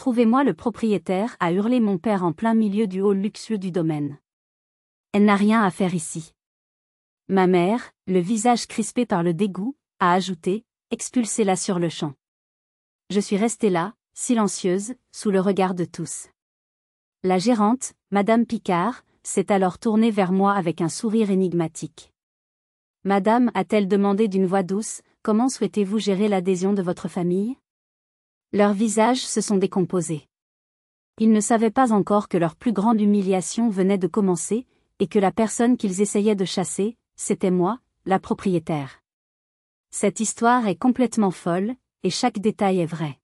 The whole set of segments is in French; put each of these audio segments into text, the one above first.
Trouvez-moi le propriétaire, a hurlé mon père en plein milieu du hall luxueux du domaine. Elle n'a rien à faire ici. Ma mère, le visage crispé par le dégoût, a ajouté, expulsez-la sur le champ. Je suis restée là, silencieuse, sous le regard de tous. La gérante, Madame Picard, s'est alors tournée vers moi avec un sourire énigmatique. Madame, a-t-elle demandé d'une voix douce, comment souhaitez-vous gérer l'adhésion de votre famille? Leurs visages se sont décomposés. Ils ne savaient pas encore que leur plus grande humiliation venait de commencer, et que la personne qu'ils essayaient de chasser, c'était moi, la propriétaire. Cette histoire est complètement folle, et chaque détail est vrai.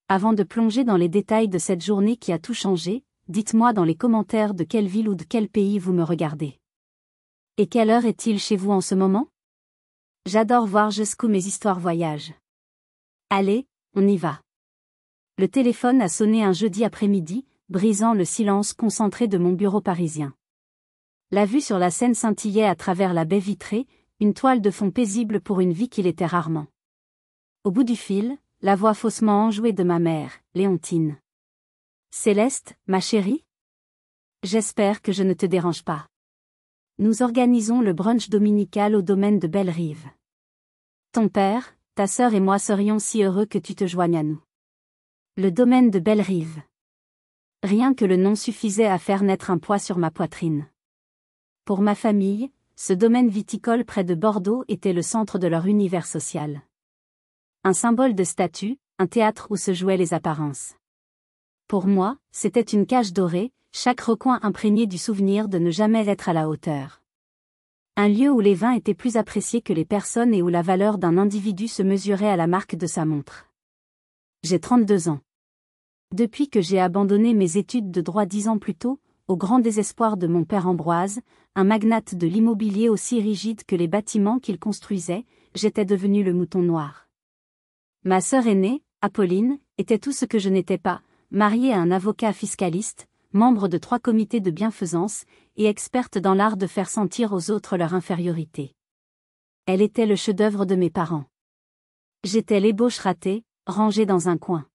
Avant de plonger dans les détails de cette journée qui a tout changé, dites-moi dans les commentaires de quelle ville ou de quel pays vous me regardez. Et quelle heure est-il chez vous en ce moment? J'adore voir jusqu'où mes histoires voyagent. Allez, on y va. Le téléphone a sonné un jeudi après-midi, brisant le silence concentré de mon bureau parisien. La vue sur la Seine scintillait à travers la baie vitrée, une toile de fond paisible pour une vie qu'il était rarement. Au bout du fil, la voix faussement enjouée de ma mère, Léontine. Céleste, ma chérie? J'espère que je ne te dérange pas. Nous organisons le brunch dominical au domaine de Bellerive. Ton père, ta sœur et moi serions si heureux que tu te joignes à nous. Le domaine de Bellerive. Rien que le nom suffisait à faire naître un poids sur ma poitrine. Pour ma famille, ce domaine viticole près de Bordeaux était le centre de leur univers social. Un symbole de statut, un théâtre où se jouaient les apparences. Pour moi, c'était une cage dorée, chaque recoin imprégné du souvenir de ne jamais être à la hauteur. Un lieu où les vins étaient plus appréciés que les personnes et où la valeur d'un individu se mesurait à la marque de sa montre. J'ai 32 ans. Depuis que j'ai abandonné mes études de droit 10 ans plus tôt, au grand désespoir de mon père Ambroise, un magnate de l'immobilier aussi rigide que les bâtiments qu'il construisait, j'étais devenu le mouton noir. Ma sœur aînée, Apolline, était tout ce que je n'étais pas, mariée à un avocat fiscaliste, membre de 3 comités de bienfaisance, et experte dans l'art de faire sentir aux autres leur infériorité. Elle était le chef-d'œuvre de mes parents. J'étais l'ébauche ratée, rangée dans un coin.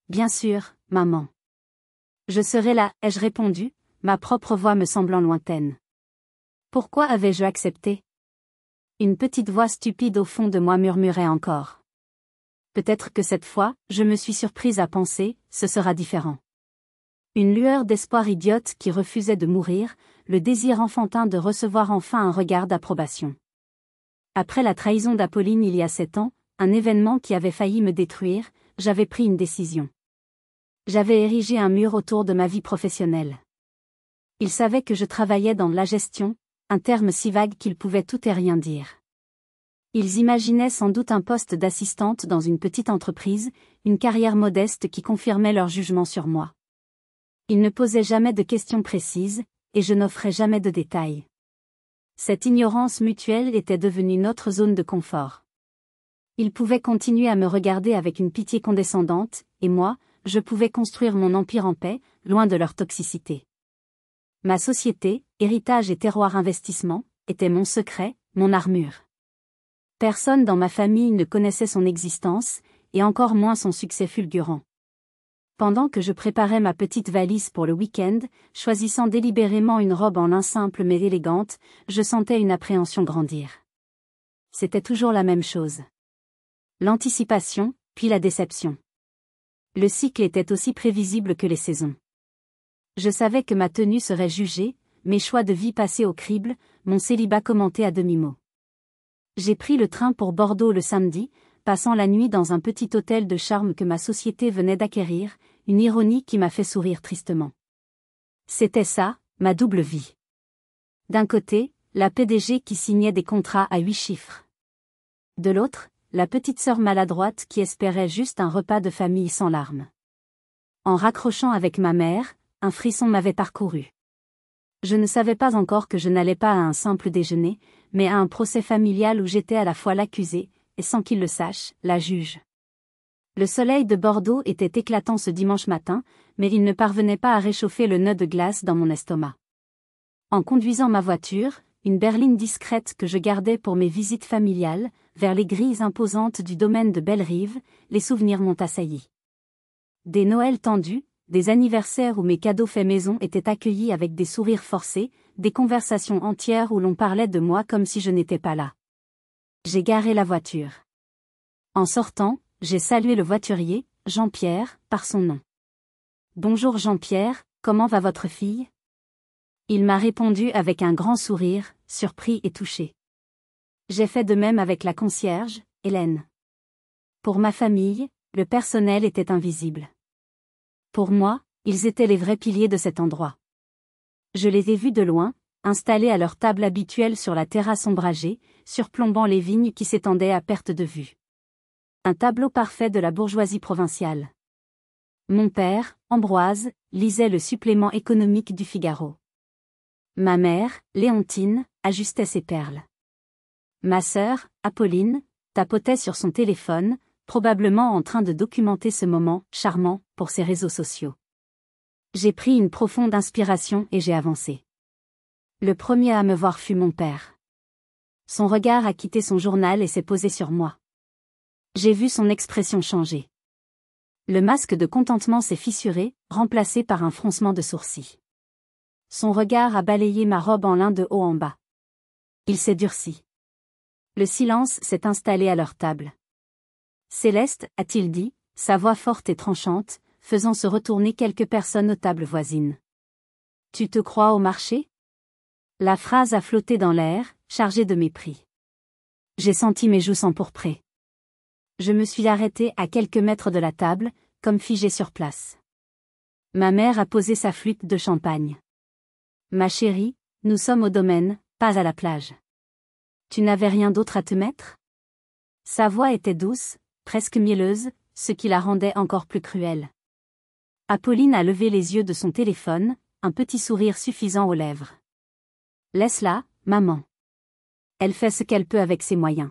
Bien sûr, maman. Je serai là, ai-je répondu, ma propre voix me semblant lointaine. Pourquoi avais-je accepté? Une petite voix stupide au fond de moi murmurait encore. Peut-être que cette fois, je me suis surprise à penser, ce sera différent. Une lueur d'espoir idiote qui refusait de mourir, le désir enfantin de recevoir enfin un regard d'approbation. Après la trahison d'Apolline il y a 7 ans, un événement qui avait failli me détruire, j'avais pris une décision. J'avais érigé un mur autour de ma vie professionnelle. Ils savaient que je travaillais dans la gestion, un terme si vague qu'il pouvait tout et rien dire. Ils imaginaient sans doute un poste d'assistante dans une petite entreprise, une carrière modeste qui confirmait leur jugement sur moi. Ils ne posaient jamais de questions précises, et je n'offrais jamais de détails. Cette ignorance mutuelle était devenue notre zone de confort. Ils pouvaient continuer à me regarder avec une pitié condescendante, et moi, je pouvais construire mon empire en paix, loin de leur toxicité. Ma société, héritage et terroir investissement, était mon secret, mon armure. Personne dans ma famille ne connaissait son existence, et encore moins son succès fulgurant. Pendant que je préparais ma petite valise pour le week-end, choisissant délibérément une robe en lin simple mais élégante, je sentais une appréhension grandir. C'était toujours la même chose. L'anticipation, puis la déception. Le cycle était aussi prévisible que les saisons. Je savais que ma tenue serait jugée, mes choix de vie passés au crible, mon célibat commenté à demi-mot. J'ai pris le train pour Bordeaux le samedi, passant la nuit dans un petit hôtel de charme que ma société venait d'acquérir, une ironie qui m'a fait sourire tristement. C'était ça, ma double vie. D'un côté, la PDG qui signait des contrats à 8 chiffres. De l'autre, la petite sœur maladroite qui espérait juste un repas de famille sans larmes. En raccrochant avec ma mère, un frisson m'avait parcouru. Je ne savais pas encore que je n'allais pas à un simple déjeuner, mais à un procès familial où j'étais à la fois l'accusé, et sans qu'il le sache, la juge. Le soleil de Bordeaux était éclatant ce dimanche matin, mais il ne parvenait pas à réchauffer le nœud de glace dans mon estomac. En conduisant ma voiture, une berline discrète que je gardais pour mes visites familiales, vers les grilles imposantes du domaine de Bellerive, les souvenirs m'ont assailli. Des Noëls tendus, des anniversaires où mes cadeaux faits maison étaient accueillis avec des sourires forcés, des conversations entières où l'on parlait de moi comme si je n'étais pas là. J'ai garé la voiture. En sortant, j'ai salué le voiturier, Jean-Pierre, par son nom. « Bonjour Jean-Pierre, comment va votre fille ?» Il m'a répondu avec un grand sourire, surpris et touché. J'ai fait de même avec la concierge, Hélène. Pour ma famille, le personnel était invisible. Pour moi, ils étaient les vrais piliers de cet endroit. Je les ai vus de loin, installés à leur table habituelle sur la terrasse ombragée, surplombant les vignes qui s'étendaient à perte de vue. Un tableau parfait de la bourgeoisie provinciale. Mon père, Ambroise, lisait le supplément économique du Figaro. Ma mère, Léontine, ajustait ses perles. Ma sœur, Apolline, tapotait sur son téléphone, probablement en train de documenter ce moment charmant pour ses réseaux sociaux. J'ai pris une profonde inspiration et j'ai avancé. Le premier à me voir fut mon père. Son regard a quitté son journal et s'est posé sur moi. J'ai vu son expression changer. Le masque de contentement s'est fissuré, remplacé par un froncement de sourcils. Son regard a balayé ma robe en lin de haut en bas. Il s'est durci. Le silence s'est installé à leur table. Céleste, a-t-il dit, sa voix forte et tranchante, faisant se retourner quelques personnes aux tables voisines. Tu te crois au marché ? La phrase a flotté dans l'air, chargée de mépris. J'ai senti mes joues s'empourprer. Je me suis arrêtée à quelques mètres de la table, comme figée sur place. Ma mère a posé sa flûte de champagne. Ma chérie, nous sommes au domaine, pas à la plage. Tu n'avais rien d'autre à te mettre ? Sa voix était douce, presque mielleuse, ce qui la rendait encore plus cruelle. Apolline a levé les yeux de son téléphone, un petit sourire suffisant aux lèvres. Laisse-la, maman. Elle fait ce qu'elle peut avec ses moyens.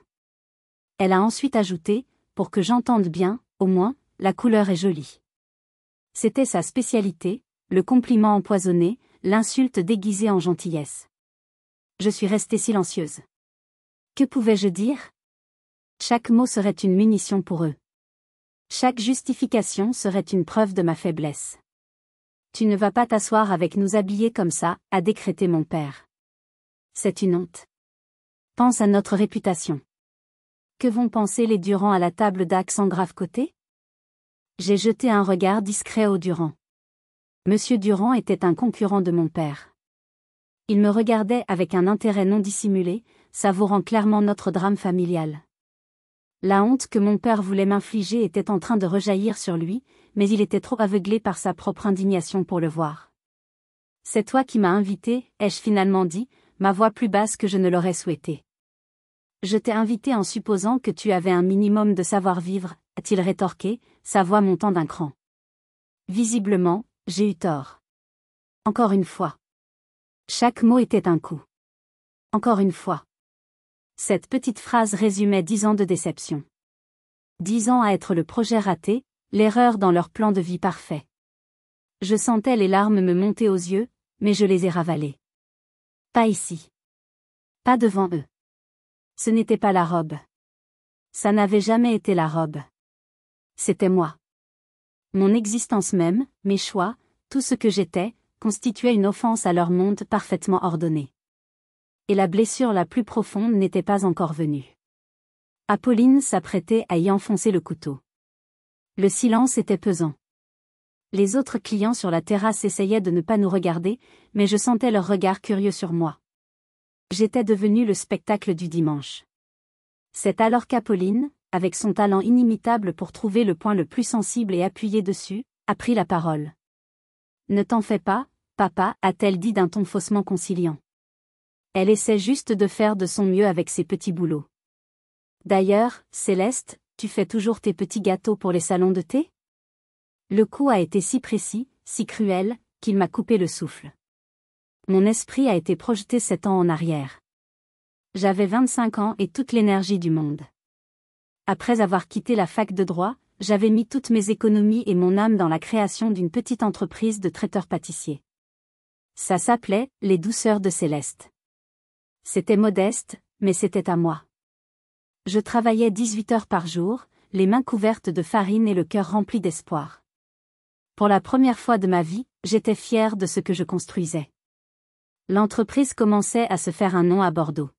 Elle a ensuite ajouté, pour que j'entende bien, au moins, la couleur est jolie. C'était sa spécialité, le compliment empoisonné, l'insulte déguisée en gentillesse. Je suis restée silencieuse. Que pouvais-je dire ? Chaque mot serait une munition pour eux. Chaque justification serait une preuve de ma faiblesse. Tu ne vas pas t'asseoir avec nous habillés comme ça, a décrété mon père. C'est une honte. Pense à notre réputation. Que vont penser les Durand à la table d'accent grave côté ? J'ai jeté un regard discret au Durand. Monsieur Durand était un concurrent de mon père. Il me regardait avec un intérêt non dissimulé, savourant clairement notre drame familial. La honte que mon père voulait m'infliger était en train de rejaillir sur lui, mais il était trop aveuglé par sa propre indignation pour le voir. C'est toi qui m'as invité, ai-je finalement dit, ma voix plus basse que je ne l'aurais souhaité. Je t'ai invité en supposant que tu avais un minimum de savoir-vivre, a-t-il rétorqué, sa voix montant d'un cran. Visiblement, j'ai eu tort. Encore une fois. Chaque mot était un coup. Encore une fois. Cette petite phrase résumait 10 ans de déception. 10 ans à être le projet raté, l'erreur dans leur plan de vie parfait. Je sentais les larmes me monter aux yeux, mais je les ai ravalées. Pas ici. Pas devant eux. Ce n'était pas la robe. Ça n'avait jamais été la robe. C'était moi. Mon existence même, mes choix, tout ce que j'étais, constituait une offense à leur monde parfaitement ordonné. Et la blessure la plus profonde n'était pas encore venue. Apolline s'apprêtait à y enfoncer le couteau. Le silence était pesant. Les autres clients sur la terrasse essayaient de ne pas nous regarder, mais je sentais leur regard curieux sur moi. J'étais devenu le spectacle du dimanche. C'est alors qu'Apolline, avec son talent inimitable pour trouver le point le plus sensible et appuyer dessus, a pris la parole. « Ne t'en fais pas, papa, a-t-elle dit d'un ton faussement conciliant. Elle essaie juste de faire de son mieux avec ses petits boulots. D'ailleurs, Céleste, tu fais toujours tes petits gâteaux pour les salons de thé ? Le coup a été si précis, si cruel, qu'il m'a coupé le souffle. Mon esprit a été projeté 7 ans en arrière. J'avais 25 ans et toute l'énergie du monde. Après avoir quitté la fac de droit, j'avais mis toutes mes économies et mon âme dans la création d'une petite entreprise de traiteur-pâtissier. Ça s'appelait « Les douceurs de Céleste ». C'était modeste, mais c'était à moi. Je travaillais 18 heures par jour, les mains couvertes de farine et le cœur rempli d'espoir. Pour la première fois de ma vie, j'étais fière de ce que je construisais. L'entreprise commençait à se faire un nom à Bordeaux.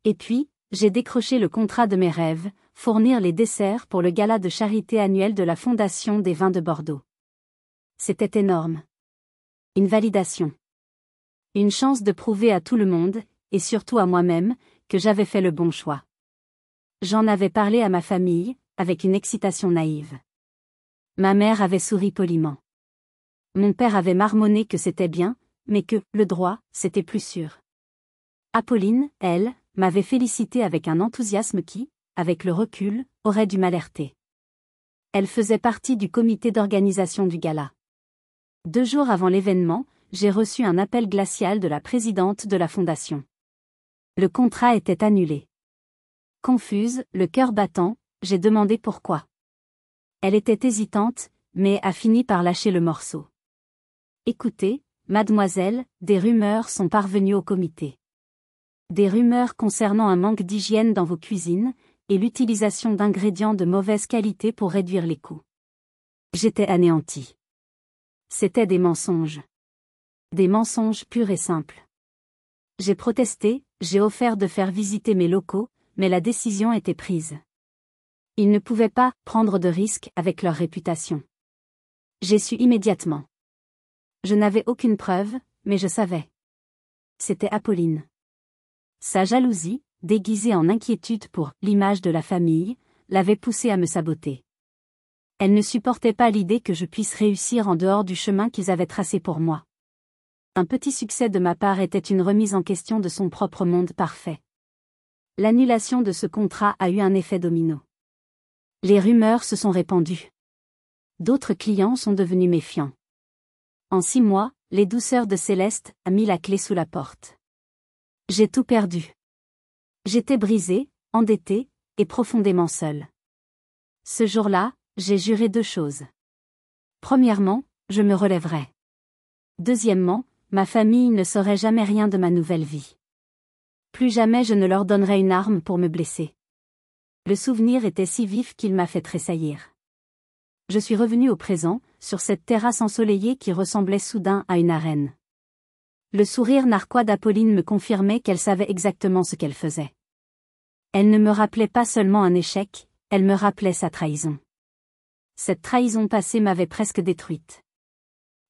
Et puis, j'ai décroché le contrat de mes rêves, fournir les desserts pour le gala de charité annuel de la Fondation des vins de Bordeaux. C'était énorme. Une validation. Une chance de prouver à tout le monde, et surtout à moi-même, que j'avais fait le bon choix. J'en avais parlé à ma famille, avec une excitation naïve. Ma mère avait souri poliment. Mon père avait marmonné que c'était bien, mais que, le droit, c'était plus sûr. Apolline, elle, m'avait félicité avec un enthousiasme qui, avec le recul, aurait dû m'alerter. Elle faisait partie du comité d'organisation du gala. 2 jours avant l'événement, j'ai reçu un appel glacial de la présidente de la fondation. Le contrat était annulé. Confuse, le cœur battant, j'ai demandé pourquoi. Elle était hésitante, mais a fini par lâcher le morceau. Écoutez, mademoiselle, des rumeurs sont parvenues au comité. Des rumeurs concernant un manque d'hygiène dans vos cuisines, et l'utilisation d'ingrédients de mauvaise qualité pour réduire les coûts. J'étais anéantie. C'étaient des mensonges. Des mensonges purs et simples. J'ai protesté, j'ai offert de faire visiter mes locaux, mais la décision était prise. Ils ne pouvaient pas prendre de risques avec leur réputation. J'ai su immédiatement. Je n'avais aucune preuve, mais je savais. C'était Apolline. Sa jalousie, déguisée en inquiétude pour l'image de la famille, l'avait poussée à me saboter. Elle ne supportait pas l'idée que je puisse réussir en dehors du chemin qu'ils avaient tracé pour moi. Un petit succès de ma part était une remise en question de son propre monde parfait. L'annulation de ce contrat a eu un effet domino. Les rumeurs se sont répandues. D'autres clients sont devenus méfiants. En 6 mois, les douceurs de Céleste a mis la clé sous la porte. J'ai tout perdu. J'étais brisée, endettée, et profondément seule. Ce jour-là, j'ai juré 2 choses. Premièrement, je me relèverai. Deuxièmement, ma famille ne saurait jamais rien de ma nouvelle vie. Plus jamais je ne leur donnerai une arme pour me blesser. Le souvenir était si vif qu'il m'a fait tressaillir. Je suis revenue au présent, sur cette terrasse ensoleillée qui ressemblait soudain à une arène. Le sourire narquois d'Apolline me confirmait qu'elle savait exactement ce qu'elle faisait. Elle ne me rappelait pas seulement un échec, elle me rappelait sa trahison. Cette trahison passée m'avait presque détruite.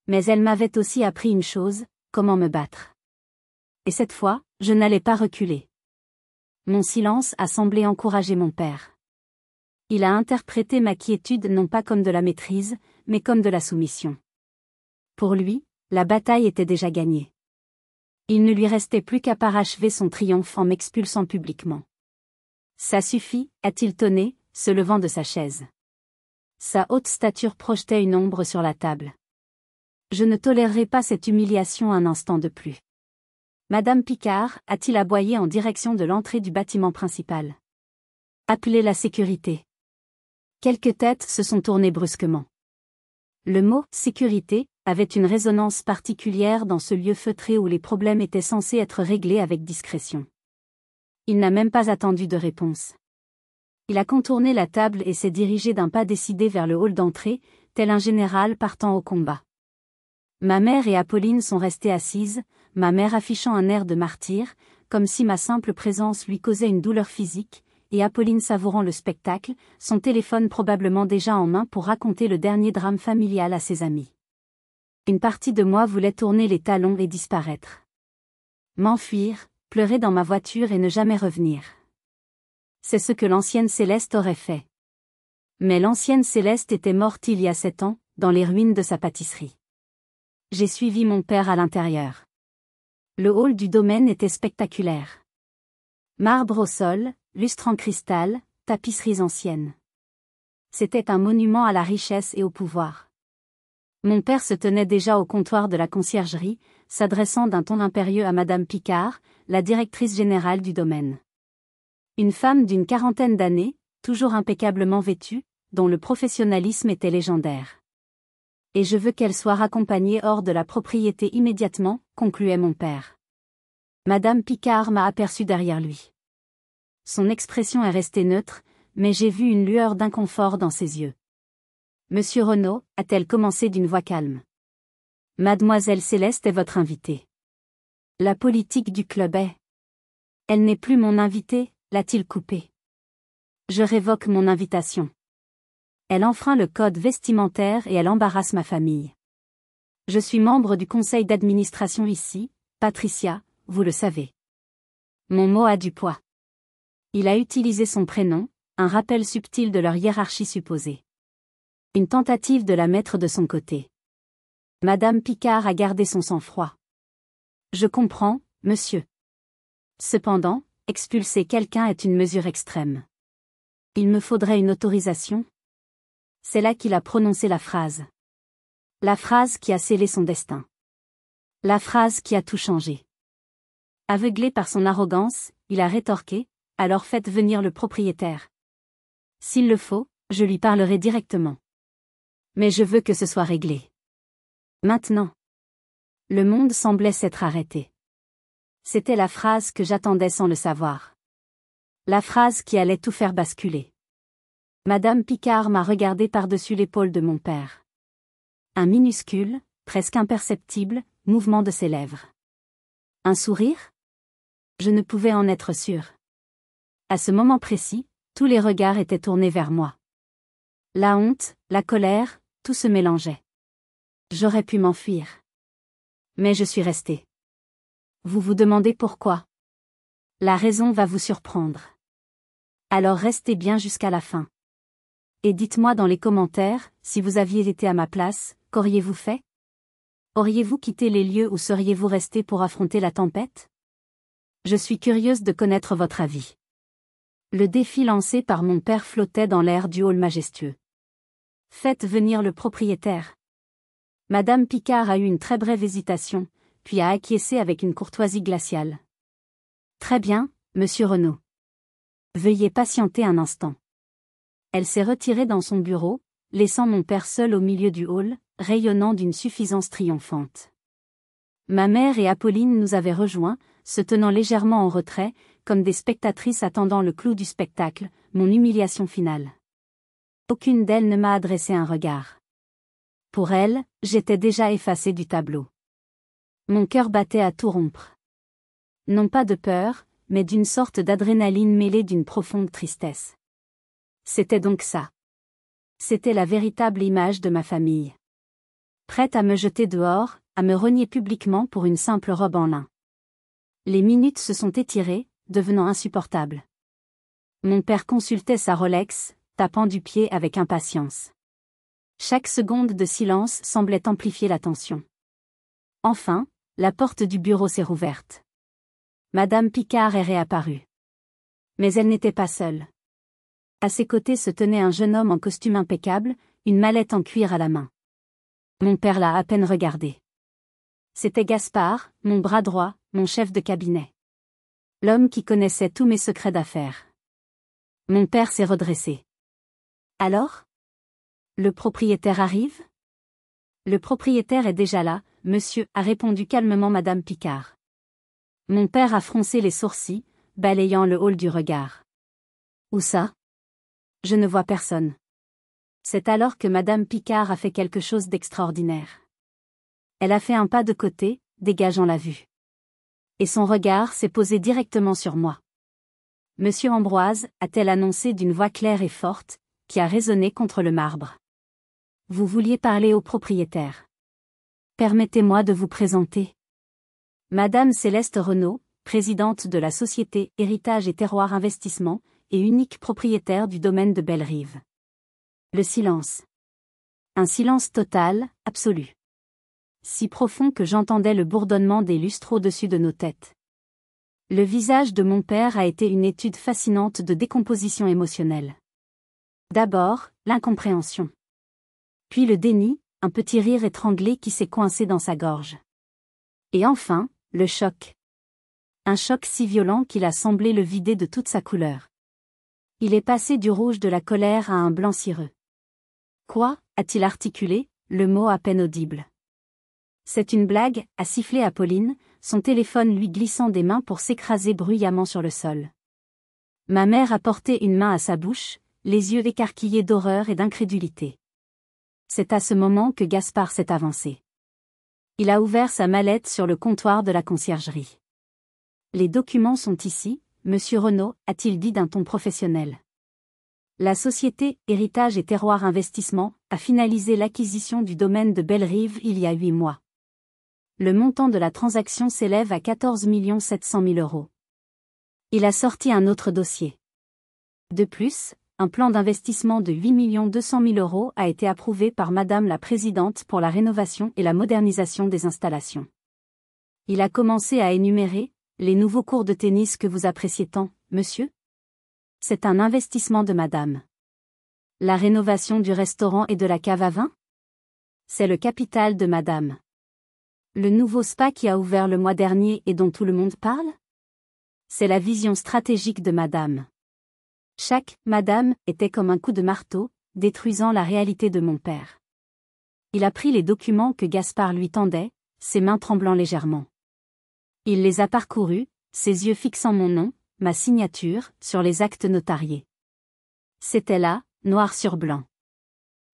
Mais elle m'avait aussi appris une chose, comment me battre. Et cette fois, je n'allais pas reculer. Mon silence a semblé encourager mon père. Il a interprété ma quiétude non pas comme de la maîtrise, mais comme de la soumission. Pour lui, la bataille était déjà gagnée. Il ne lui restait plus qu'à parachever son triomphe en m'expulsant publiquement. Ça suffit, a-t-il tonné, se levant de sa chaise. Sa haute stature projetait une ombre sur la table. Je ne tolérerai pas cette humiliation un instant de plus. Madame Picard, a-t-il aboyé en direction de l'entrée du bâtiment principal. Appelez la sécurité. Quelques têtes se sont tournées brusquement. Le mot « sécurité » avait une résonance particulière dans ce lieu feutré où les problèmes étaient censés être réglés avec discrétion. Il n'a même pas attendu de réponse. Il a contourné la table et s'est dirigé d'un pas décidé vers le hall d'entrée, tel un général partant au combat. Ma mère et Apolline sont restées assises, ma mère affichant un air de martyr, comme si ma simple présence lui causait une douleur physique, et Apolline savourant le spectacle, son téléphone probablement déjà en main pour raconter le dernier drame familial à ses amis. Une partie de moi voulait tourner les talons et disparaître. M'enfuir, pleurer dans ma voiture et ne jamais revenir. C'est ce que l'ancienne Céleste aurait fait. Mais l'ancienne Céleste était morte il y a 7 ans, dans les ruines de sa pâtisserie. J'ai suivi mon père à l'intérieur. Le hall du domaine était spectaculaire. Marbre au sol, lustre en cristal, tapisseries anciennes. C'était un monument à la richesse et au pouvoir. Mon père se tenait déjà au comptoir de la conciergerie, s'adressant d'un ton impérieux à Madame Picard, la directrice générale du domaine. Une femme d'une 40aine d'années, toujours impeccablement vêtue, dont le professionnalisme était légendaire. Et je veux qu'elle soit raccompagnée hors de la propriété immédiatement, concluait mon père. Madame Picard m'a aperçu derrière lui. Son expression est restée neutre, mais j'ai vu une lueur d'inconfort dans ses yeux. Monsieur Renaud, a-t-elle commencé d'une voix calme. Mademoiselle Céleste est votre invitée. La politique du club est. Elle n'est plus mon invitée, l'a-t-il coupé. Je révoque mon invitation. Elle enfreint le code vestimentaire et elle embarrasse ma famille. Je suis membre du conseil d'administration ici, Patricia, vous le savez. Mon mot a du poids. Il a utilisé son prénom, un rappel subtil de leur hiérarchie supposée. Une tentative de la mettre de son côté. Madame Picard a gardé son sang-froid. Je comprends, monsieur. Cependant, expulser quelqu'un est une mesure extrême. Il me faudrait une autorisation. C'est là qu'il a prononcé la phrase. La phrase qui a scellé son destin. La phrase qui a tout changé. Aveuglé par son arrogance, il a rétorqué, alors faites venir le propriétaire. S'il le faut, je lui parlerai directement. Mais je veux que ce soit réglé. Maintenant. Le monde semblait s'être arrêté. C'était la phrase que j'attendais sans le savoir. La phrase qui allait tout faire basculer. Madame Picard m'a regardé par-dessus l'épaule de mon père. Un minuscule, presque imperceptible, mouvement de ses lèvres. Un sourire? Je ne pouvais en être sûre. À ce moment précis, tous les regards étaient tournés vers moi. La honte, la colère, tout se mélangeait. J'aurais pu m'enfuir. Mais je suis restée. Vous vous demandez pourquoi? La raison va vous surprendre. Alors restez bien jusqu'à la fin. Et dites-moi dans les commentaires, si vous aviez été à ma place, qu'auriez-vous fait? Auriez-vous quitté les lieux ou seriez-vous resté pour affronter la tempête? Je suis curieuse de connaître votre avis. Le défi lancé par mon père flottait dans l'air du hall majestueux. Faites venir le propriétaire. Madame Picard a eu une très brève hésitation, puis a acquiescé avec une courtoisie glaciale. Très bien, monsieur Renaud. Veuillez patienter un instant. Elle s'est retirée dans son bureau, laissant mon père seul au milieu du hall, rayonnant d'une suffisance triomphante. Ma mère et Apolline nous avaient rejoints, se tenant légèrement en retrait, comme des spectatrices attendant le clou du spectacle, mon humiliation finale. Aucune d'elles ne m'a adressé un regard. Pour elles, j'étais déjà effacée du tableau. Mon cœur battait à tout rompre. Non pas de peur, mais d'une sorte d'adrénaline mêlée d'une profonde tristesse. C'était donc ça. C'était la véritable image de ma famille. Prête à me jeter dehors, à me renier publiquement pour une simple robe en lin. Les minutes se sont étirées, devenant insupportables. Mon père consultait sa Rolex, tapant du pied avec impatience. Chaque seconde de silence semblait amplifier la tension. Enfin, la porte du bureau s'est rouverte. Madame Picard est réapparue. Mais elle n'était pas seule. À ses côtés se tenait un jeune homme en costume impeccable, une mallette en cuir à la main. Mon père l'a à peine regardé. C'était Gaspard, mon bras droit, mon chef de cabinet. L'homme qui connaissait tous mes secrets d'affaires. Mon père s'est redressé. Alors? Le propriétaire arrive? Le propriétaire est déjà là, monsieur, a répondu calmement Madame Picard. Mon père a froncé les sourcils, balayant le hall du regard. Où ça? Je ne vois personne. C'est alors que Madame Picard a fait quelque chose d'extraordinaire. Elle a fait un pas de côté, dégageant la vue. Et son regard s'est posé directement sur moi. Monsieur Ambroise, a-t-elle annoncé d'une voix claire et forte, qui a résonné contre le marbre. Vous vouliez parler au propriétaire. Permettez-moi de vous présenter. Madame Céleste Renaud, présidente de la société Héritage et Terroir Investissement, et unique propriétaire du domaine de Bellerive. Le silence. Un silence total, absolu. Si profond que j'entendais le bourdonnement des lustres au-dessus de nos têtes. Le visage de mon père a été une étude fascinante de décomposition émotionnelle. D'abord, l'incompréhension. Puis le déni, un petit rire étranglé qui s'est coincé dans sa gorge. Et enfin, le choc. Un choc si violent qu'il a semblé le vider de toute sa couleur. Il est passé du rouge de la colère à un blanc cireux. Quoi, a-t-il articulé, le mot à peine audible. C'est une blague, a sifflé Apolline, son téléphone lui glissant des mains pour s'écraser bruyamment sur le sol. Ma mère a porté une main à sa bouche, les yeux écarquillés d'horreur et d'incrédulité. C'est à ce moment que Gaspard s'est avancé. Il a ouvert sa mallette sur le comptoir de la conciergerie. Les documents sont ici, monsieur Renaud, a-t-il dit d'un ton professionnel. La société Héritage et Terroir Investissement a finalisé l'acquisition du domaine de Bellerive il y a 8 mois. Le montant de la transaction s'élève à 14 700 000 €. Il a sorti un autre dossier. De plus, un plan d'investissement de 8 200 000 € a été approuvé par Madame la Présidente pour la rénovation et la modernisation des installations. Il a commencé à énumérer les nouveaux cours de tennis que vous appréciez tant, monsieur. C'est un investissement de Madame. La rénovation du restaurant et de la cave à vin? C'est le capital de Madame. Le nouveau spa qui a ouvert le mois dernier et dont tout le monde parle? C'est la vision stratégique de Madame. Chaque « Madame » était comme un coup de marteau, détruisant la réalité de mon père. Il a pris les documents que Gaspard lui tendait, ses mains tremblant légèrement. Il les a parcourus, ses yeux fixant mon nom, ma signature, sur les actes notariés. C'était là, noir sur blanc.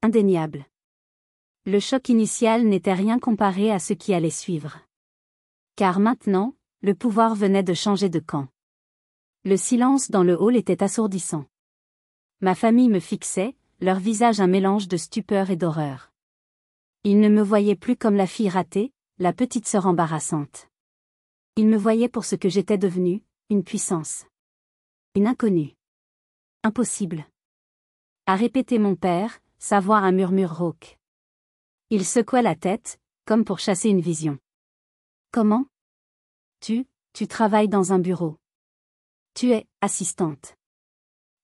Indéniable. Le choc initial n'était rien comparé à ce qui allait suivre. Car maintenant, le pouvoir venait de changer de camp. Le silence dans le hall était assourdissant. Ma famille me fixait, leur visage un mélange de stupeur et d'horreur. Ils ne me voyaient plus comme la fille ratée, la petite sœur embarrassante. Ils me voyaient pour ce que j'étais devenue, une puissance. Une inconnue. Impossible. A répété mon père, sa voix un murmure rauque. Il secouait la tête, comme pour chasser une vision. Comment? Tu travailles dans un bureau. Tu es assistante.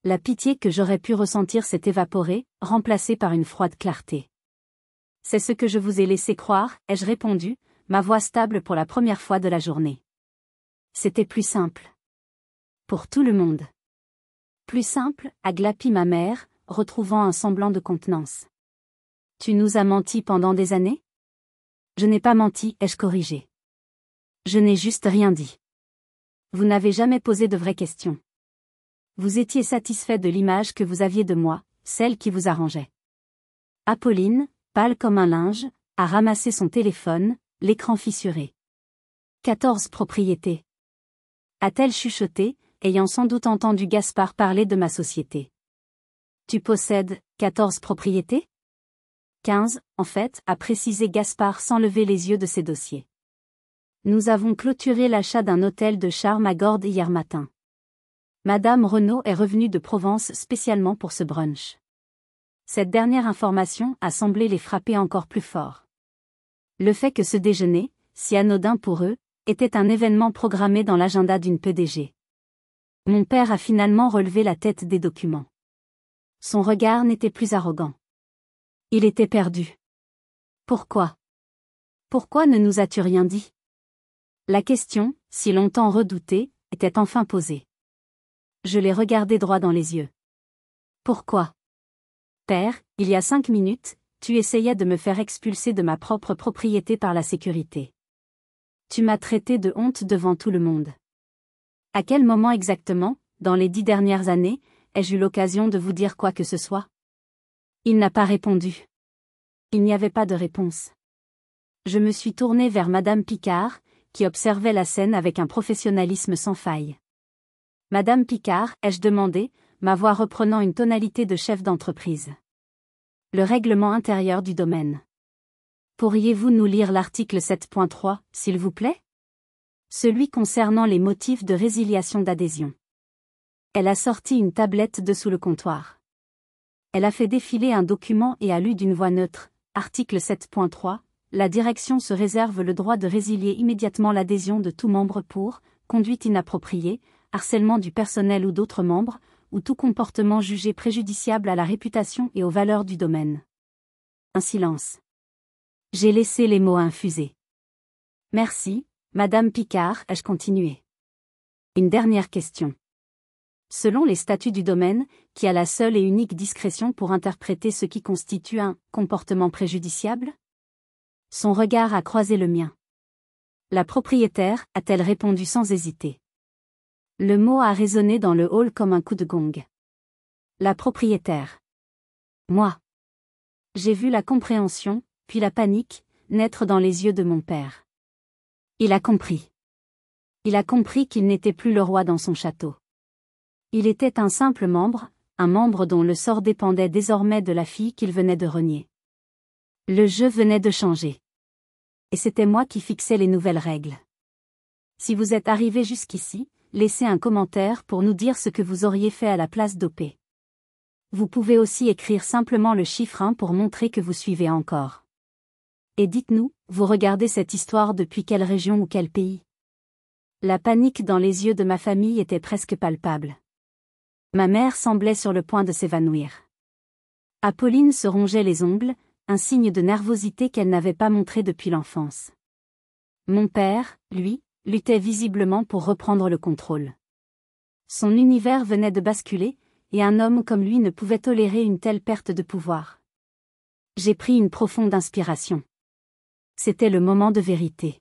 La pitié que j'aurais pu ressentir s'est évaporée, remplacée par une froide clarté. C'est ce que je vous ai laissé croire, ai-je répondu, ma voix stable pour la première fois de la journée. C'était plus simple. Pour tout le monde. Plus simple, a glapi ma mère, retrouvant un semblant de contenance. Tu nous as menti pendant des années? Je n'ai pas menti, ai-je corrigé. Je n'ai juste rien dit. Vous n'avez jamais posé de vraies questions. Vous étiez satisfait de l'image que vous aviez de moi, celle qui vous arrangeait. Apolline, pâle comme un linge, a ramassé son téléphone, l'écran fissuré. 14 propriétés. A-t-elle chuchoté, ayant sans doute entendu Gaspard parler de ma société. Tu possèdes 14 propriétés? 15, en fait, a précisé Gaspard sans lever les yeux de ses dossiers. Nous avons clôturé l'achat d'un hôtel de charme à Gordes hier matin. Madame Renaud est revenue de Provence spécialement pour ce brunch. Cette dernière information a semblé les frapper encore plus fort. Le fait que ce déjeuner, si anodin pour eux, était un événement programmé dans l'agenda d'une PDG. Mon père a finalement relevé la tête des documents. Son regard n'était plus arrogant. Il était perdu. Pourquoi? Pourquoi ne nous as-tu rien dit? La question, si longtemps redoutée, était enfin posée. Je l'ai regardé droit dans les yeux. Pourquoi? Père, il y a 5 minutes, tu essayais de me faire expulser de ma propre propriété par la sécurité. Tu m'as traité de honte devant tout le monde. À quel moment exactement, dans les 10 dernières années, ai-je eu l'occasion de vous dire quoi que ce soit? Il n'a pas répondu. Il n'y avait pas de réponse. Je me suis tournée vers Madame Picard, qui observait la scène avec un professionnalisme sans faille. Madame Picard, ai-je demandé, ma voix reprenant une tonalité de chef d'entreprise. Le règlement intérieur du domaine. Pourriez-vous nous lire l'article 7.3, s'il vous plaît? Celui concernant les motifs de résiliation d'adhésion. Elle a sorti une tablette de sous le comptoir. Elle a fait défiler un document et a lu d'une voix neutre, article 7.3, la direction se réserve le droit de résilier immédiatement l'adhésion de tout membre pour conduite inappropriée, harcèlement du personnel ou d'autres membres, ou tout comportement jugé préjudiciable à la réputation et aux valeurs du domaine. Un silence. J'ai laissé les mots infuser. Merci, Madame Picard, ai-je continué. Une dernière question. Selon les statuts du domaine, qui a la seule et unique discrétion pour interpréter ce qui constitue un comportement préjudiciable? Son regard a croisé le mien. La propriétaire, a-t-elle répondu sans hésiter. Le mot a résonné dans le hall comme un coup de gong. La propriétaire. Moi. J'ai vu la compréhension, puis la panique, naître dans les yeux de mon père. Il a compris. Il a compris qu'il n'était plus le roi dans son château. Il était un simple membre, un membre dont le sort dépendait désormais de la fille qu'il venait de renier. Le jeu venait de changer. Et c'était moi qui fixais les nouvelles règles. Si vous êtes arrivé jusqu'ici, laissez un commentaire pour nous dire ce que vous auriez fait à la place d'OP. Vous pouvez aussi écrire simplement le chiffre 1 pour montrer que vous suivez encore. Et dites-nous, vous regardez cette histoire depuis quelle région ou quel pays? La panique dans les yeux de ma famille était presque palpable. Ma mère semblait sur le point de s'évanouir. Apolline se rongeait les ongles, un signe de nervosité qu'elle n'avait pas montré depuis l'enfance. Mon père, lui, luttait visiblement pour reprendre le contrôle. Son univers venait de basculer, et un homme comme lui ne pouvait tolérer une telle perte de pouvoir. J'ai pris une profonde inspiration. C'était le moment de vérité.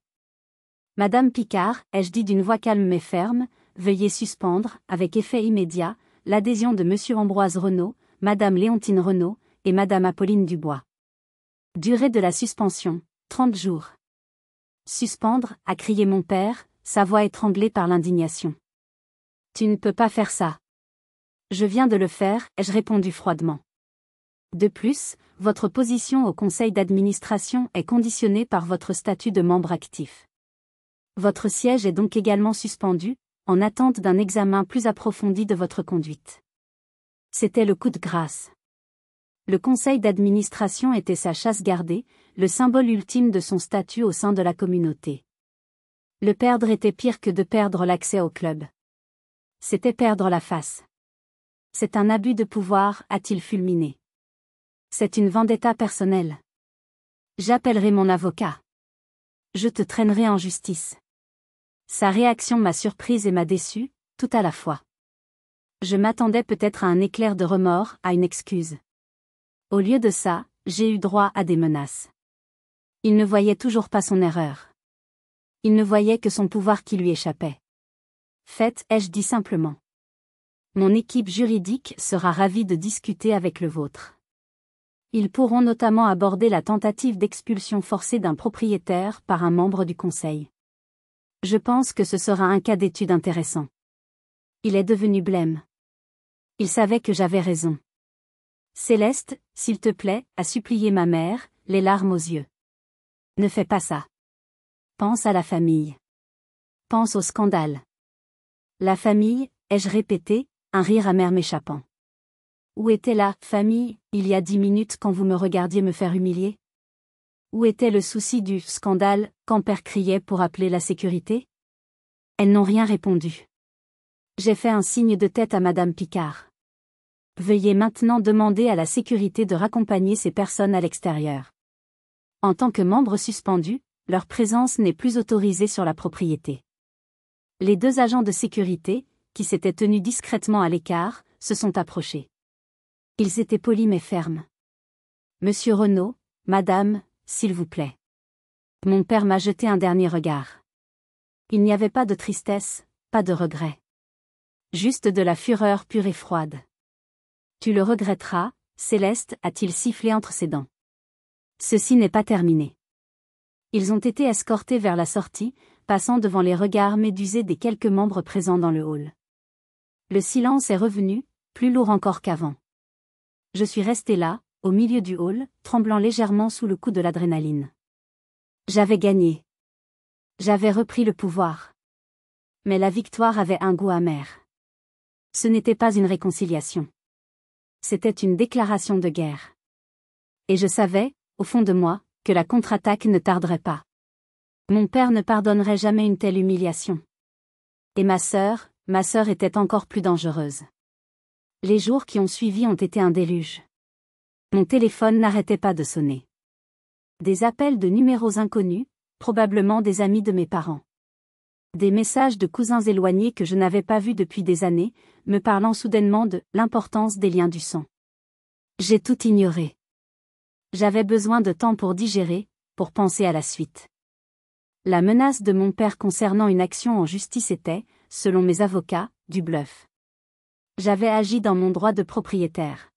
Madame Picard, ai-je dit d'une voix calme mais ferme, veuillez suspendre, avec effet immédiat, l'adhésion de Monsieur Ambroise Renaud, Madame Léontine Renaud, et Madame Apolline Dubois. Durée de la suspension, 30 jours. Suspendre, a crié mon père, sa voix étranglée par l'indignation. Tu ne peux pas faire ça. Je viens de le faire, ai-je répondu froidement. De plus, votre position au conseil d'administration est conditionnée par votre statut de membre actif. Votre siège est donc également suspendu, en attente d'un examen plus approfondi de votre conduite. C'était le coup de grâce. Le conseil d'administration était sa chasse gardée, le symbole ultime de son statut au sein de la communauté. Le perdre était pire que de perdre l'accès au club. C'était perdre la face. C'est un abus de pouvoir, a-t-il fulminé. C'est une vendetta personnelle. J'appellerai mon avocat. Je te traînerai en justice. Sa réaction m'a surprise et m'a déçue, tout à la fois. Je m'attendais peut-être à un éclair de remords, à une excuse. Au lieu de ça, j'ai eu droit à des menaces. Il ne voyait toujours pas son erreur. Il ne voyait que son pouvoir qui lui échappait. Faites, ai-je dit simplement. Mon équipe juridique sera ravie de discuter avec le vôtre. Ils pourront notamment aborder la tentative d'expulsion forcée d'un propriétaire par un membre du conseil. Je pense que ce sera un cas d'étude intéressant. Il est devenu blême. Il savait que j'avais raison. Céleste, s'il te plaît, a supplié ma mère, les larmes aux yeux. Ne fais pas ça. Pense à la famille. Pense au scandale. La famille, ai-je répété, un rire amer m'échappant. Où était la famille, il y a 10 minutes quand vous me regardiez me faire humilier? Où était le souci du scandale, quand père criait pour appeler la sécurité? Elles n'ont rien répondu. J'ai fait un signe de tête à Madame Picard. Veuillez maintenant demander à la sécurité de raccompagner ces personnes à l'extérieur. En tant que membres suspendus, leur présence n'est plus autorisée sur la propriété. Les 2 agents de sécurité, qui s'étaient tenus discrètement à l'écart, se sont approchés. Ils étaient polis mais fermes. Monsieur Renaud, Madame, s'il vous plaît. Mon père m'a jeté un dernier regard. Il n'y avait pas de tristesse, pas de regret. Juste de la fureur pure et froide. Tu le regretteras, Céleste, a-t-il sifflé entre ses dents. Ceci n'est pas terminé. Ils ont été escortés vers la sortie, passant devant les regards médusés des quelques membres présents dans le hall. Le silence est revenu, plus lourd encore qu'avant. Je suis resté là, au milieu du hall, tremblant légèrement sous le coup de l'adrénaline. J'avais gagné. J'avais repris le pouvoir. Mais la victoire avait un goût amer. Ce n'était pas une réconciliation. C'était une déclaration de guerre. Et je savais, au fond de moi, que la contre-attaque ne tarderait pas. Mon père ne pardonnerait jamais une telle humiliation. Et ma sœur était encore plus dangereuse. Les jours qui ont suivi ont été un déluge. Mon téléphone n'arrêtait pas de sonner. Des appels de numéros inconnus, probablement des amis de mes parents. Des messages de cousins éloignés que je n'avais pas vus depuis des années, me parlant soudainement de l'importance des liens du sang. J'ai tout ignoré. J'avais besoin de temps pour digérer, pour penser à la suite. La menace de mon père concernant une action en justice était, selon mes avocats, du bluff. J'avais agi dans mon droit de propriétaire.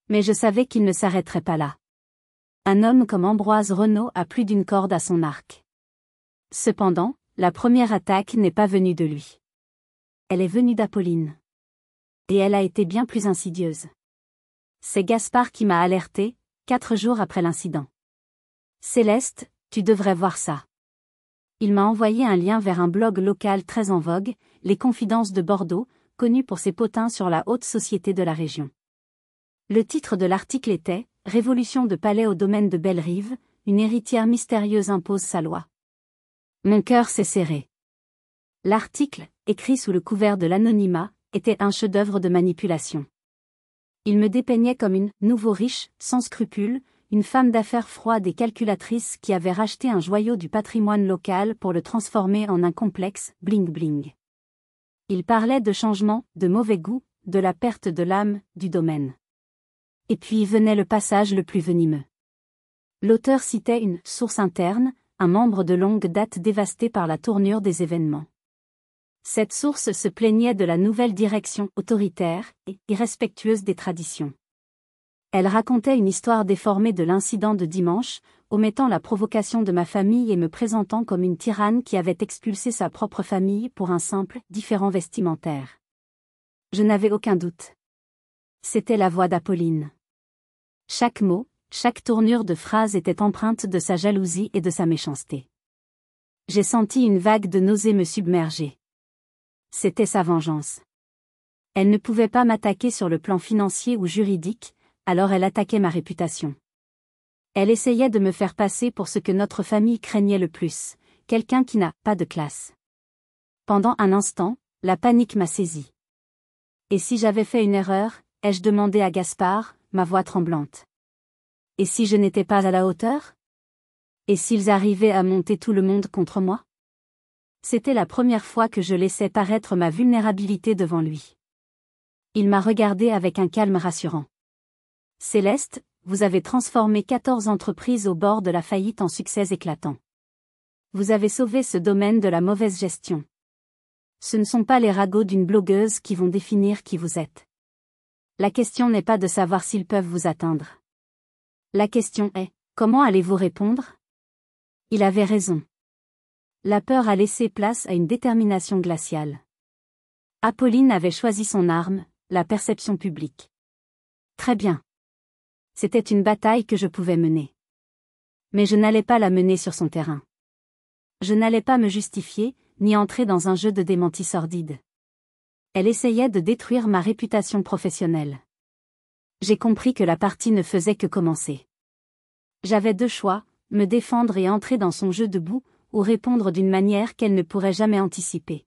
Mais je savais qu'il ne s'arrêterait pas là. Un homme comme Ambroise Renaud a plus d'une corde à son arc. Cependant, la première attaque n'est pas venue de lui. Elle est venue d'Apolline. Et elle a été bien plus insidieuse. C'est Gaspard qui m'a alerté, 4 jours après l'incident. Céleste, tu devrais voir ça. Il m'a envoyé un lien vers un blog local très en vogue, Les Confidences de Bordeaux, connu pour ses potins sur la haute société de la région. Le titre de l'article était « Révolution de palais au domaine de Bellerive, une héritière mystérieuse impose sa loi ». Mon cœur s'est serré. L'article, écrit sous le couvert de l'anonymat, était un chef-d'œuvre de manipulation. Il me dépeignait comme une nouveau riche, sans scrupules, une femme d'affaires froide et calculatrice qui avait racheté un joyau du patrimoine local pour le transformer en un complexe bling-bling. Il parlait de changement, de mauvais goût, de la perte de l'âme, du domaine. Et puis venait le passage le plus venimeux. L'auteur citait une source interne, un membre de longue date dévasté par la tournure des événements. Cette source se plaignait de la nouvelle direction autoritaire et irrespectueuse des traditions. Elle racontait une histoire déformée de l'incident de dimanche, omettant la provocation de ma famille et me présentant comme une tyranne qui avait expulsé sa propre famille pour un simple différend vestimentaire. Je n'avais aucun doute. C'était la voix d'Apolline. Chaque mot, chaque tournure de phrase était empreinte de sa jalousie et de sa méchanceté. J'ai senti une vague de nausée me submerger. C'était sa vengeance. Elle ne pouvait pas m'attaquer sur le plan financier ou juridique, alors elle attaquait ma réputation. Elle essayait de me faire passer pour ce que notre famille craignait le plus, quelqu'un qui n'a pas de classe. Pendant un instant, la panique m'a saisi. Et si j'avais fait une erreur, ai-je demandé à Gaspard, ma voix tremblante. Et si je n'étais pas à la hauteur? Et s'ils arrivaient à monter tout le monde contre moi? C'était la première fois que je laissais paraître ma vulnérabilité devant lui. Il m'a regardé avec un calme rassurant. Céleste, vous avez transformé 14 entreprises au bord de la faillite en succès éclatants. Vous avez sauvé ce domaine de la mauvaise gestion. Ce ne sont pas les ragots d'une blogueuse qui vont définir qui vous êtes. La question n'est pas de savoir s'ils peuvent vous atteindre. La question est, comment allez-vous répondre? Il avait raison. La peur a laissé place à une détermination glaciale. Apolline avait choisi son arme, la perception publique. Très bien. C'était une bataille que je pouvais mener. Mais je n'allais pas la mener sur son terrain. Je n'allais pas me justifier, ni entrer dans un jeu de démenti sordide. Elle essayait de détruire ma réputation professionnelle. J'ai compris que la partie ne faisait que commencer. J'avais 2 choix, me défendre et entrer dans son jeu debout, ou répondre d'une manière qu'elle ne pourrait jamais anticiper.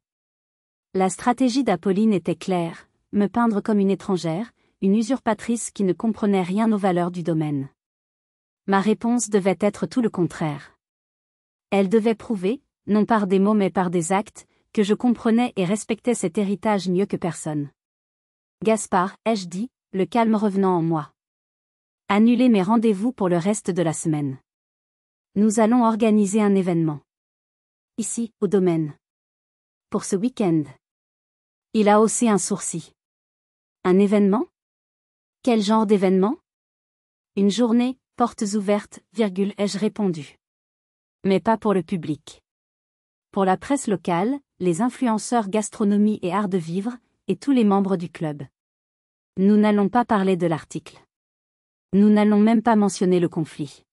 La stratégie d'Apolline était claire, me peindre comme une étrangère, une usurpatrice qui ne comprenait rien aux valeurs du domaine. Ma réponse devait être tout le contraire. Elle devait prouver, non par des mots mais par des actes, que je comprenais et respectais cet héritage mieux que personne. Gaspard, ai-je dit, le calme revenant en moi. Annulez mes rendez-vous pour le reste de la semaine. Nous allons organiser un événement. Ici, au domaine. Pour ce week-end. Il a haussé un sourcil. Un événement? Quel genre d'événement? Une journée, portes ouvertes, ai-je répondu. Mais pas pour le public. Pour la presse locale, les influenceurs gastronomie et art de vivre, et tous les membres du club. Nous n'allons pas parler de l'article. Nous n'allons même pas mentionner le conflit.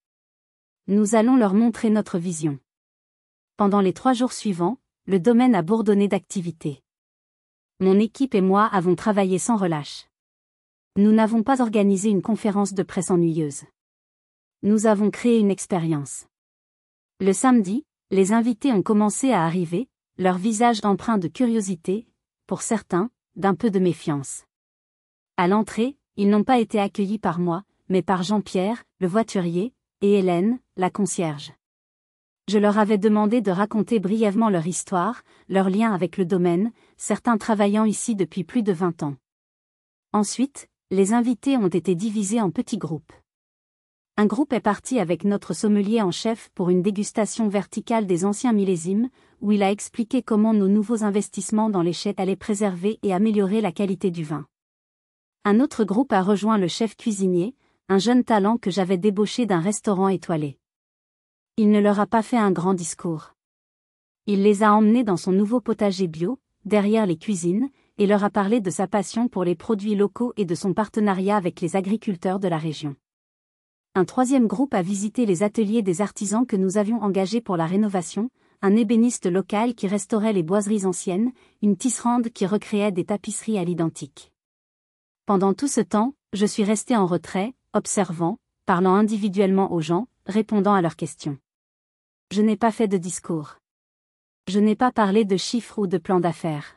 Nous allons leur montrer notre vision. Pendant les 3 jours suivants, le domaine a bourdonné d'activité. Mon équipe et moi avons travaillé sans relâche. Nous n'avons pas organisé une conférence de presse ennuyeuse. Nous avons créé une expérience. Le samedi, les invités ont commencé à arriver, leur visage empreint de curiosité, pour certains, d'un peu de méfiance. À l'entrée, ils n'ont pas été accueillis par moi, mais par Jean-Pierre, le voiturier, et Hélène, la concierge. Je leur avais demandé de raconter brièvement leur histoire, leur lien avec le domaine, certains travaillant ici depuis plus de 20 ans. Ensuite, les invités ont été divisés en petits groupes. Un groupe est parti avec notre sommelier en chef pour une dégustation verticale des anciens millésimes, où il a expliqué comment nos nouveaux investissements dans les chais allaient préserver et améliorer la qualité du vin. Un autre groupe a rejoint le chef cuisinier, un jeune talent que j'avais débauché d'un restaurant étoilé. Il ne leur a pas fait un grand discours. Il les a emmenés dans son nouveau potager bio, derrière les cuisines, et leur a parlé de sa passion pour les produits locaux et de son partenariat avec les agriculteurs de la région. Un troisième groupe a visité les ateliers des artisans que nous avions engagés pour la rénovation, un ébéniste local qui restaurait les boiseries anciennes, une tisserande qui recréait des tapisseries à l'identique. Pendant tout ce temps, je suis resté en retrait, observant, parlant individuellement aux gens, répondant à leurs questions. Je n'ai pas fait de discours. Je n'ai pas parlé de chiffres ou de plans d'affaires.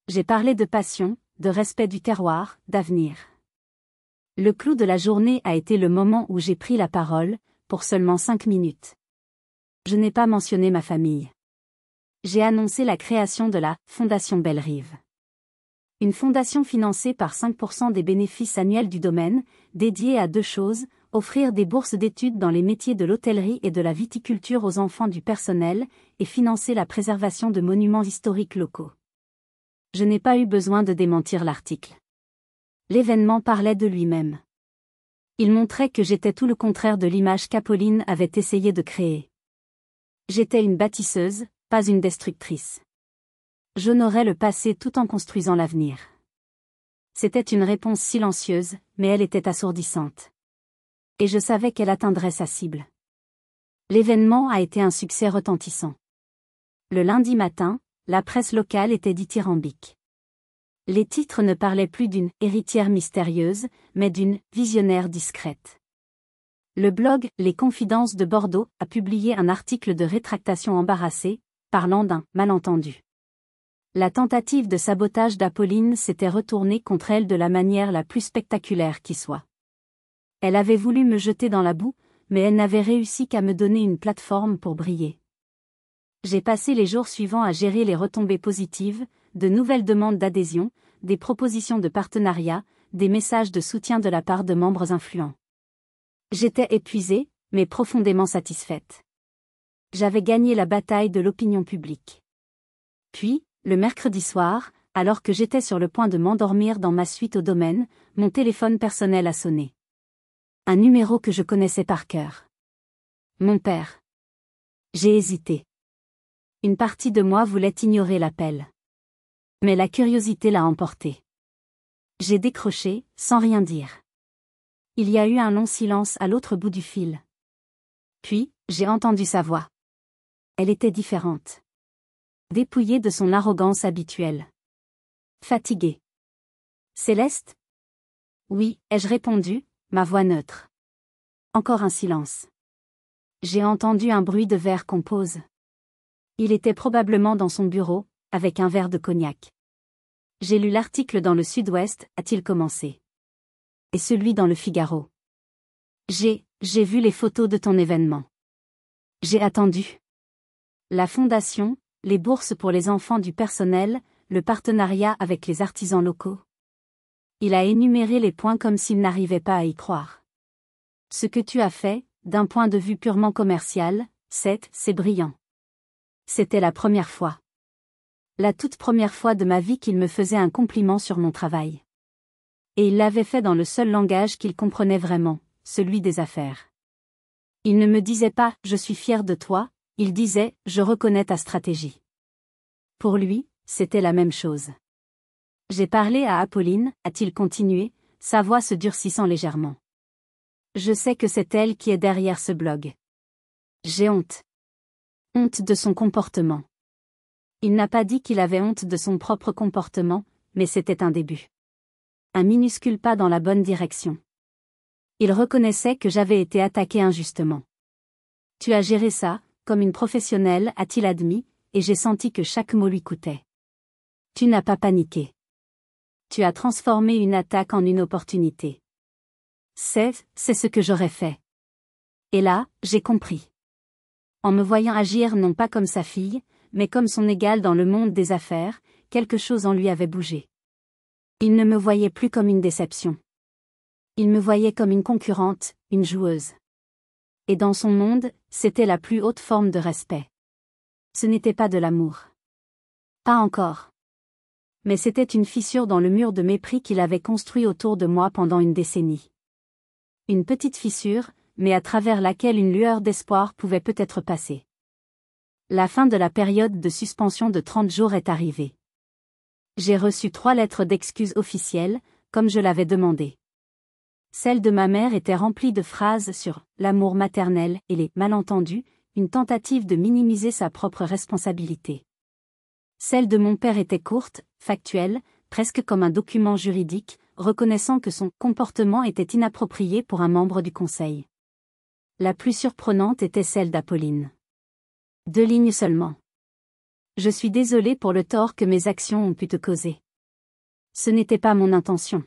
J'ai parlé de passion, de respect du terroir, d'avenir. Le clou de la journée a été le moment où j'ai pris la parole, pour seulement 5 minutes. Je n'ai pas mentionné ma famille. J'ai annoncé la création de la Fondation Bellerive. Une fondation financée par 5% des bénéfices annuels du domaine, dédiée à 2 choses, offrir des bourses d'études dans les métiers de l'hôtellerie et de la viticulture aux enfants du personnel, et financer la préservation de monuments historiques locaux. Je n'ai pas eu besoin de démentir l'article. L'événement parlait de lui-même. Il montrait que j'étais tout le contraire de l'image qu'Apolline avait essayé de créer. J'étais une bâtisseuse, pas une destructrice. J'honorais le passé tout en construisant l'avenir. C'était une réponse silencieuse, mais elle était assourdissante. Et je savais qu'elle atteindrait sa cible. L'événement a été un succès retentissant. Le lundi matin, la presse locale était dithyrambique. Les titres ne parlaient plus d'une héritière mystérieuse, mais d'une visionnaire discrète. Le blog Les Confidences de Bordeaux a publié un article de rétractation embarrassée, parlant d'un malentendu. La tentative de sabotage d'Apolline s'était retournée contre elle de la manière la plus spectaculaire qui soit. Elle avait voulu me jeter dans la boue, mais elle n'avait réussi qu'à me donner une plateforme pour briller. J'ai passé les jours suivants à gérer les retombées positives, de nouvelles demandes d'adhésion, des propositions de partenariat, des messages de soutien de la part de membres influents. J'étais épuisée, mais profondément satisfaite. J'avais gagné la bataille de l'opinion publique. Puis, le mercredi soir, alors que j'étais sur le point de m'endormir dans ma suite au domaine, mon téléphone personnel a sonné. Un numéro que je connaissais par cœur. Mon père. J'ai hésité. Une partie de moi voulait ignorer l'appel. Mais la curiosité l'a emporté. J'ai décroché, sans rien dire. Il y a eu un long silence à l'autre bout du fil. Puis, j'ai entendu sa voix. Elle était différente. Dépouillée de son arrogance habituelle. Fatiguée. Céleste ? Oui, ai-je répondu, ma voix neutre. Encore un silence. J'ai entendu un bruit de verre qu'on pose. Il était probablement dans son bureau, avec un verre de cognac. J'ai lu l'article dans le Sud-Ouest, a-t-il commencé. Et celui dans le Figaro. J'ai vu les photos de ton événement. J'ai attendu. La fondation, les bourses pour les enfants du personnel, le partenariat avec les artisans locaux. Il a énuméré les points comme s'il n'arrivait pas à y croire. Ce que tu as fait, d'un point de vue purement commercial, c'est brillant. C'était la première fois. La toute première fois de ma vie qu'il me faisait un compliment sur mon travail. Et il l'avait fait dans le seul langage qu'il comprenait vraiment, celui des affaires. Il ne me disait pas « je suis fier de toi », il disait « je reconnais ta stratégie ». Pour lui, c'était la même chose. J'ai parlé à Apolline, a-t-il continué, sa voix se durcissant légèrement. Je sais que c'est elle qui est derrière ce blog. J'ai honte. Honte de son comportement. Il n'a pas dit qu'il avait honte de son propre comportement, mais c'était un début. Un minuscule pas dans la bonne direction. Il reconnaissait que j'avais été attaqué injustement. Tu as géré ça, comme une professionnelle, a-t-il admis, et j'ai senti que chaque mot lui coûtait. Tu n'as pas paniqué. Tu as transformé une attaque en une opportunité. C'est ce que j'aurais fait. Et là, j'ai compris. En me voyant agir non pas comme sa fille, mais comme son égale dans le monde des affaires, quelque chose en lui avait bougé. Il ne me voyait plus comme une déception. Il me voyait comme une concurrente, une joueuse. Et dans son monde, c'était la plus haute forme de respect. Ce n'était pas de l'amour. Pas encore. Mais c'était une fissure dans le mur de mépris qu'il avait construit autour de moi pendant une décennie. Une petite fissure, mais à travers laquelle une lueur d'espoir pouvait peut-être passer. La fin de la période de suspension de 30 jours est arrivée. J'ai reçu 3 lettres d'excuses officielles, comme je l'avais demandé. Celle de ma mère était remplie de phrases sur l'amour maternel et les malentendus, une tentative de minimiser sa propre responsabilité. Celle de mon père était courte, factuelle, presque comme un document juridique, reconnaissant que son comportement était inapproprié pour un membre du conseil. La plus surprenante était celle d'Apolline. 2 lignes seulement. Je suis désolé pour le tort que mes actions ont pu te causer. Ce n'était pas mon intention.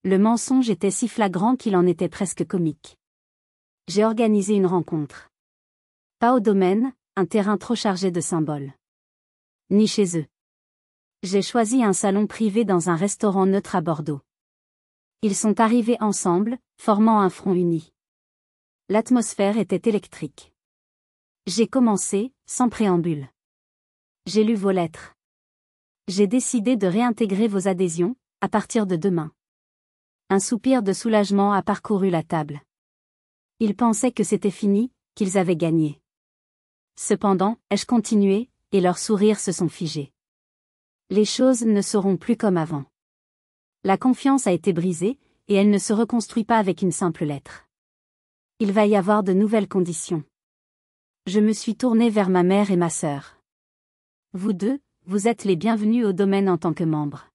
Le mensonge était si flagrant qu'il en était presque comique. J'ai organisé une rencontre. Pas au domaine, un terrain trop chargé de symboles. Ni chez eux. J'ai choisi un salon privé dans un restaurant neutre à Bordeaux. Ils sont arrivés ensemble, formant un front uni. L'atmosphère était électrique. J'ai commencé, sans préambule. J'ai lu vos lettres. J'ai décidé de réintégrer vos adhésions, à partir de demain. Un soupir de soulagement a parcouru la table. Ils pensaient que c'était fini, qu'ils avaient gagné. Cependant, ai-je continué, et leurs sourires se sont figés. Les choses ne seront plus comme avant. La confiance a été brisée, et elle ne se reconstruit pas avec une simple lettre. Il va y avoir de nouvelles conditions. Je me suis tournée vers ma mère et ma sœur. Vous deux, vous êtes les bienvenus au domaine en tant que membres.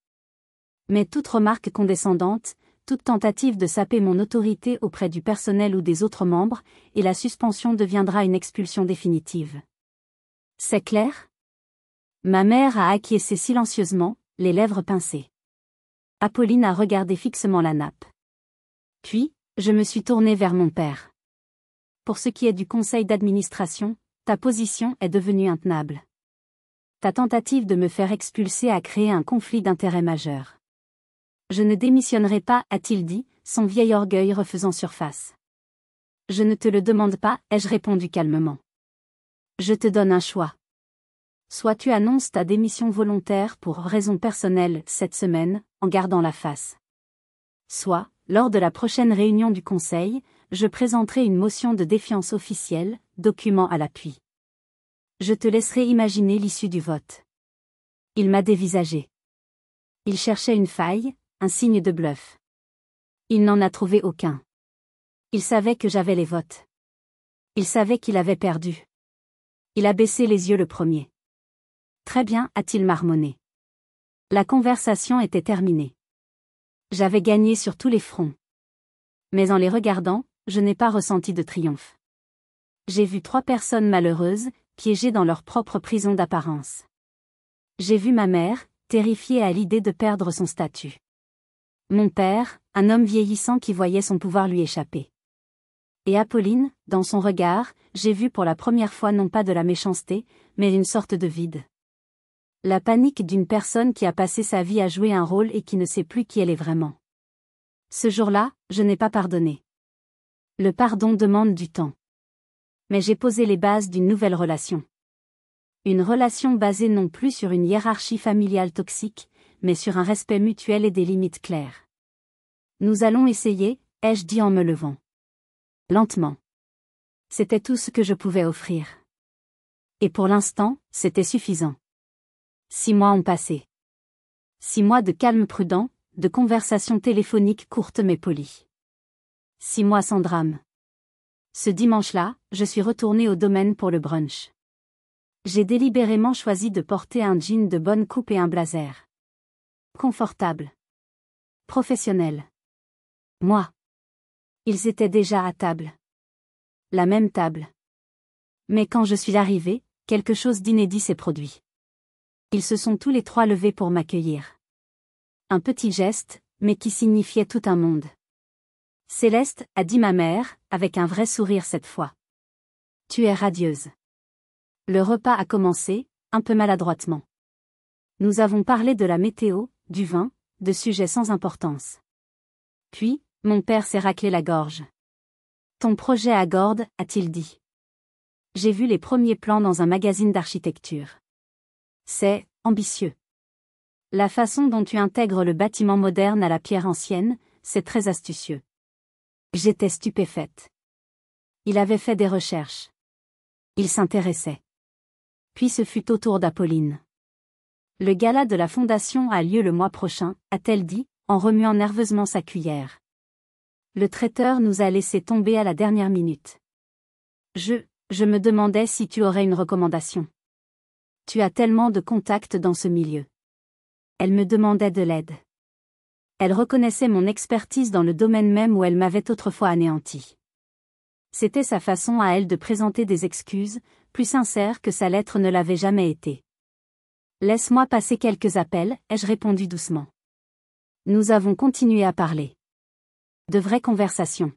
Mais toute remarque condescendante, toute tentative de saper mon autorité auprès du personnel ou des autres membres, et la suspension deviendra une expulsion définitive. C'est clair ? Ma mère a acquiescé silencieusement, les lèvres pincées. Apolline a regardé fixement la nappe. Puis, je me suis tournée vers mon père. Pour ce qui est du conseil d'administration, ta position est devenue intenable. Ta tentative de me faire expulser a créé un conflit d'intérêts majeur. Je ne démissionnerai pas, a-t-il dit, son vieil orgueil refaisant surface. Je ne te le demande pas, ai-je répondu calmement. Je te donne un choix. Soit tu annonces ta démission volontaire pour raison personnelle cette semaine, en gardant la face. Soit, lors de la prochaine réunion du Conseil, je présenterai une motion de défiance officielle, document à l'appui. Je te laisserai imaginer l'issue du vote. Il m'a dévisagé. Il cherchait une faille, un signe de bluff. Il n'en a trouvé aucun. Il savait que j'avais les votes. Il savait qu'il avait perdu. Il a baissé les yeux le premier. Très bien, a-t-il marmonné. La conversation était terminée. J'avais gagné sur tous les fronts. Mais en les regardant, je n'ai pas ressenti de triomphe. J'ai vu 3 personnes malheureuses, piégées dans leur propre prison d'apparence. J'ai vu ma mère, terrifiée à l'idée de perdre son statut. Mon père, un homme vieillissant qui voyait son pouvoir lui échapper. Et Apolline, dans son regard, j'ai vu pour la première fois non pas de la méchanceté, mais une sorte de vide. La panique d'une personne qui a passé sa vie à jouer un rôle et qui ne sait plus qui elle est vraiment. Ce jour-là, je n'ai pas pardonné. Le pardon demande du temps. Mais j'ai posé les bases d'une nouvelle relation. Une relation basée non plus sur une hiérarchie familiale toxique, mais sur un respect mutuel et des limites claires. Nous allons essayer, ai-je dit en me levant. Lentement. C'était tout ce que je pouvais offrir. Et pour l'instant, c'était suffisant. 6 mois ont passé. 6 mois de calme prudent, de conversations téléphoniques courtes mais polies. 6 mois sans drame. Ce dimanche-là, je suis retournée au domaine pour le brunch. J'ai délibérément choisi de porter un jean de bonne coupe et un blazer. Confortable. Professionnel. Moi. Ils étaient déjà à table. La même table. Mais quand je suis arrivée, quelque chose d'inédit s'est produit. Ils se sont tous les 3 levés pour m'accueillir. Un petit geste, mais qui signifiait tout un monde. Céleste, a dit ma mère, avec un vrai sourire cette fois. Tu es radieuse. Le repas a commencé, un peu maladroitement. Nous avons parlé de la météo, du vin, de sujets sans importance. Puis, mon père s'est raclé la gorge. Ton projet à Gordes, a-t-il dit. J'ai vu les premiers plans dans un magazine d'architecture. C'est ambitieux. La façon dont tu intègres le bâtiment moderne à la pierre ancienne, c'est très astucieux. J'étais stupéfaite. Il avait fait des recherches. Il s'intéressait. Puis ce fut au tour d'Apolline. Le gala de la fondation a lieu le mois prochain, a-t-elle dit, en remuant nerveusement sa cuillère. Le traiteur nous a laissé tomber à la dernière minute. Je me demandais si tu aurais une recommandation. Tu as tellement de contacts dans ce milieu. Elle me demandait de l'aide. Elle reconnaissait mon expertise dans le domaine même où elle m'avait autrefois anéanti. C'était sa façon à elle de présenter des excuses, plus sincères que sa lettre ne l'avait jamais été. Laisse-moi passer quelques appels, ai-je répondu doucement. Nous avons continué à parler. De vraies conversations.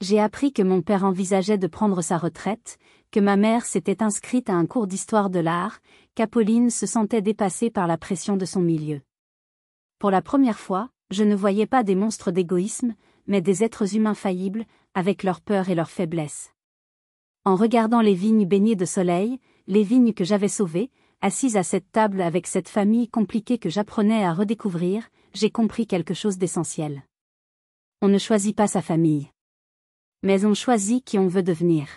J'ai appris que mon père envisageait de prendre sa retraite, que ma mère s'était inscrite à un cours d'histoire de l'art, qu'Apolline se sentait dépassée par la pression de son milieu. Pour la première fois, je ne voyais pas des monstres d'égoïsme, mais des êtres humains faillibles, avec leurs peurs et leurs faiblesses. En regardant les vignes baignées de soleil, les vignes que j'avais sauvées, assise à cette table avec cette famille compliquée que j'apprenais à redécouvrir, j'ai compris quelque chose d'essentiel. On ne choisit pas sa famille. Mais on choisit qui on veut devenir.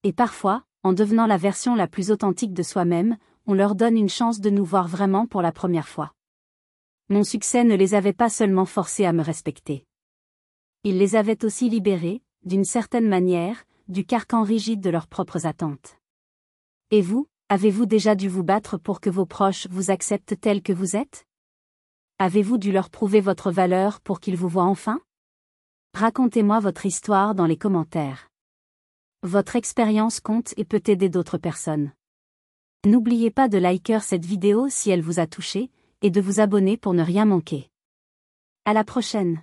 Et parfois, en devenant la version la plus authentique de soi-même, on leur donne une chance de nous voir vraiment pour la première fois. Mon succès ne les avait pas seulement forcés à me respecter. Il les avait aussi libérés, d'une certaine manière, du carcan rigide de leurs propres attentes. Et vous, avez-vous déjà dû vous battre pour que vos proches vous acceptent tels que vous êtes? Avez-vous dû leur prouver votre valeur pour qu'ils vous voient enfin? Racontez-moi votre histoire dans les commentaires. Votre expérience compte et peut aider d'autres personnes. N'oubliez pas de liker cette vidéo si elle vous a touché, et de vous abonner pour ne rien manquer. À la prochaine.